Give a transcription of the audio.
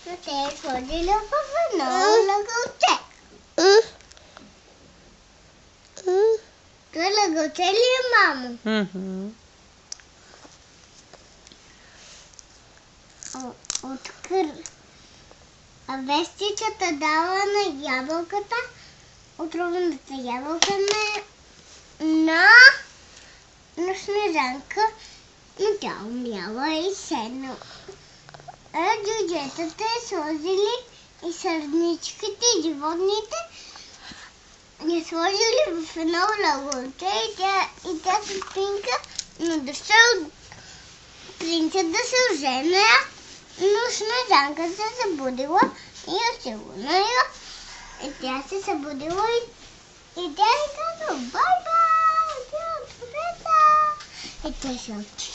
но те е сложила в едно лъгълче. Това лъгълче ли е, мамо? А вестичата дава на ябълката, отровената ябълка на Снежанка, но тя умряла и седна. А джуджетата е сложили и сърничките и животните я сложили в едно лъгълче и тя се спинка, но дошъл принцът да се ожене, но Снежанка се събудила и я целунала. И тя се събудила и тя е казала бай-бай, тя ответа. И тя се отчи.